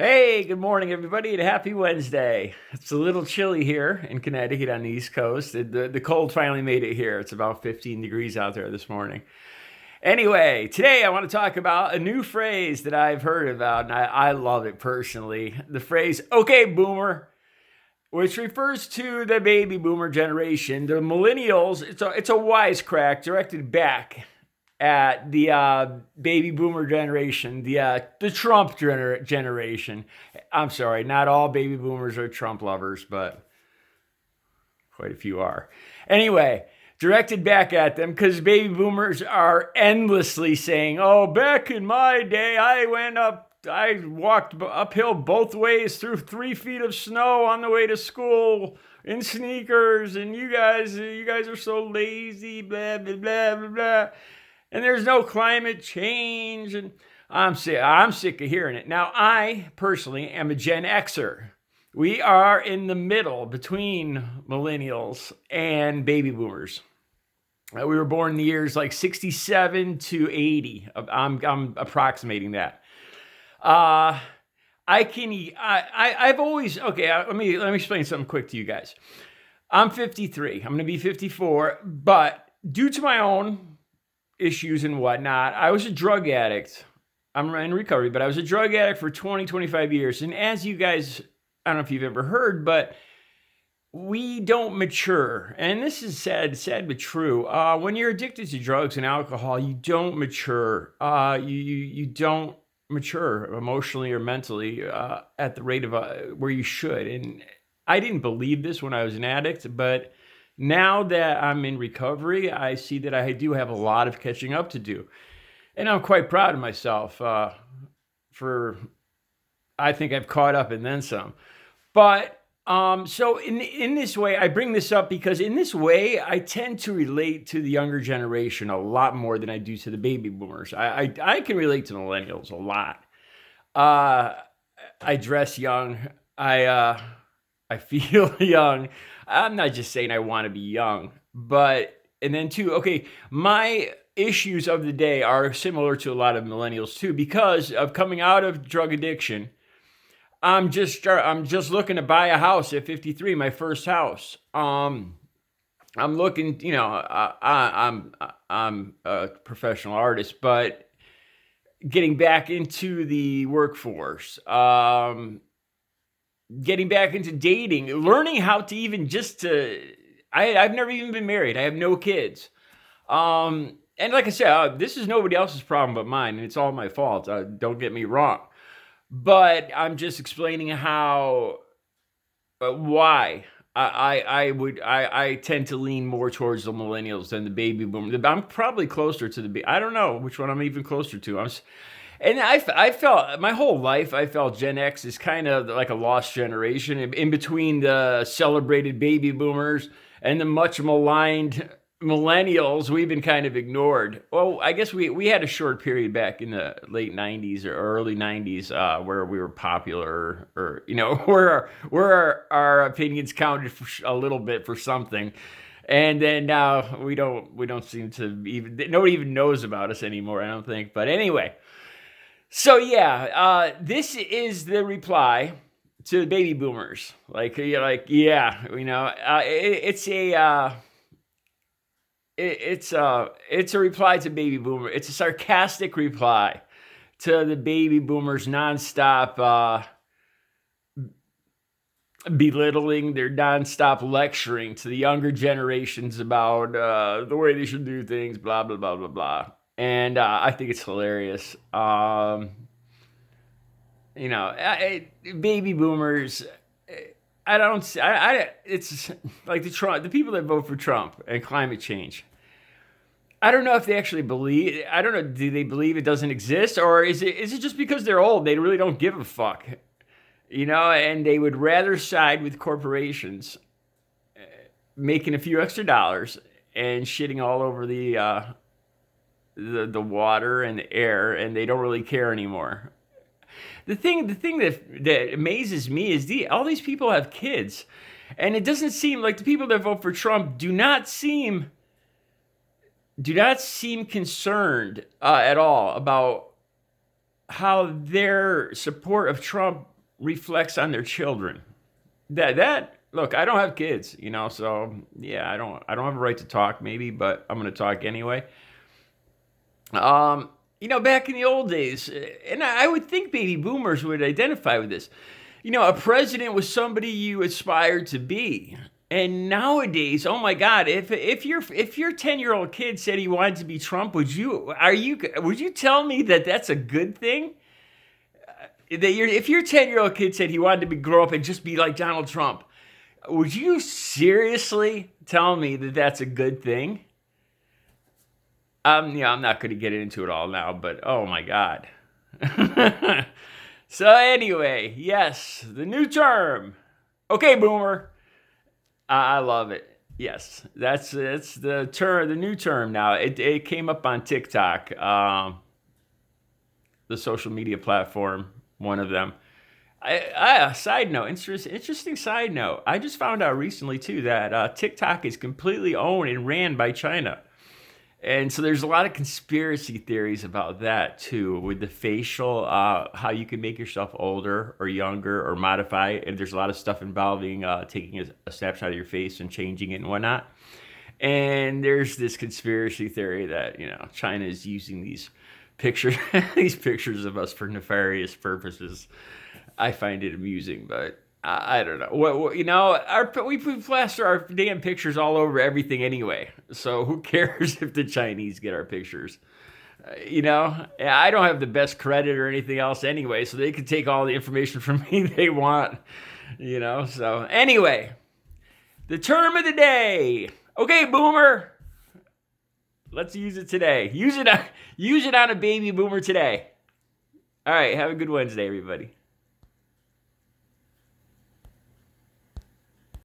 Hey, good morning, everybody, and happy Wednesday. It's a little chilly here in Connecticut on the East Coast. The cold finally made it here. It's about 15 degrees out there this morning. Anyway, today I want to talk about a new phrase that I've heard about, and I love it personally. The phrase, okay, boomer, which refers to the baby boomer generation. The millennials, it's a wisecrack directed back at the baby boomer generation, the Trump generation. I'm sorry, not all baby boomers are Trump lovers, but quite a few are. Anyway, directed back at them because baby boomers are endlessly saying, "Oh, back in my day, I walked uphill both ways through 3 feet of snow on the way to school in sneakers, and you guys are so lazy, blah blah blah blah blah. And there's no climate change." And I'm sick of hearing it. Now, I personally am a Gen Xer. We are in the middle between millennials and baby boomers. We were born in the years like 67 to 80. I'm approximating that. I've always, okay, let me explain something quick to you guys. I'm 53. I'm going to be 54, but due to my own issues and whatnot, I was a drug addict. I'm in recovery, but I was a drug addict for 25 years. And as you guys, I don't know if you've ever heard, but we don't mature. And this is sad but true. When you're addicted to drugs and alcohol, you don't mature. You don't mature emotionally or mentally at the rate of where you should. And I didn't believe this when I was an addict, but now that I'm in recovery, I see that I do have a lot of catching up to do. And I'm quite proud of myself for, I think I've caught up and then some. But so in this way, I bring this up because in this way, I tend to relate to the younger generation a lot more than I do to the baby boomers. I can relate to millennials a lot. I dress young. I feel young. I'm not just saying I want to be young, and then too, okay, my issues of the day are similar to a lot of millennials too, because of coming out of drug addiction. I'm just looking to buy a house at 53, my first house. I'm looking, I'm a professional artist, but getting back into the workforce, getting back into dating, learning how to even I've never even been married. I have no kids. And like I said, this is nobody else's problem but mine, and it's all my fault. Don't get me wrong. But I'm just explaining why I tend to lean more towards the millennials than the baby boomers. I'm probably closer to I don't know which one I'm even closer to. And I felt my whole life, I felt Gen X is kind of like a lost generation in between the celebrated baby boomers and the much maligned millennials. We've been kind of ignored. Well, I guess we had a short period back in the late 90s or early 90s where we were popular, or, where our opinions counted for a little bit for something. And then now we don't seem to nobody even knows about us anymore, I don't think. But anyway. So yeah, this is the reply to the baby boomers. It's a reply to baby boomer. It's a sarcastic reply to the baby boomers nonstop belittling, their nonstop lecturing to the younger generations about the way they should do things, blah blah blah blah blah. And I think it's hilarious. Baby boomers. It's like the people that vote for Trump and climate change. I don't know if they actually believe. I don't know. Do they believe it doesn't exist, or is it just because they're old? They really don't give a fuck, and they would rather side with corporations, making a few extra dollars and shitting all over the water and the air, and they don't really care anymore. The thing that amazes me is all these people have kids, and it doesn't seem like the people that vote for Trump do not seem concerned at all about how their support of Trump reflects on their children. That look, I don't have kids, so yeah, I don't have a right to talk maybe, but I'm going to talk anyway. Back in the old days, and I would think baby boomers would identify with this. A president was somebody you aspired to be. And nowadays, oh my God, if your 10-year-old kid said he wanted to be Trump, would you tell me that that's a good thing? If your 10-year-old kid said he wanted to grow up and just be like Donald Trump, would you seriously tell me that that's a good thing? I'm not going to get into it all now, but oh my God. So anyway, yes, the new term. Okay, boomer. I love it. Yes, that's the new term now. It came up on TikTok, the social media platform, one of them. Side note, interesting side note. I just found out recently too that TikTok is completely owned and ran by China. And so there's a lot of conspiracy theories about that too, with the facial, how you can make yourself older or younger or modify it. And there's a lot of stuff involving taking a snapshot of your face and changing it and whatnot. And there's this conspiracy theory that, China is using these pictures, these pictures of us for nefarious purposes. I find it amusing, but I don't know. We plaster our damn pictures all over everything anyway. So who cares if the Chinese get our pictures? I don't have the best credit or anything else anyway, so they can take all the information from me they want. So anyway, the term of the day. Okay, boomer. Let's use it today. Use it on a baby boomer today. All right, have a good Wednesday, everybody.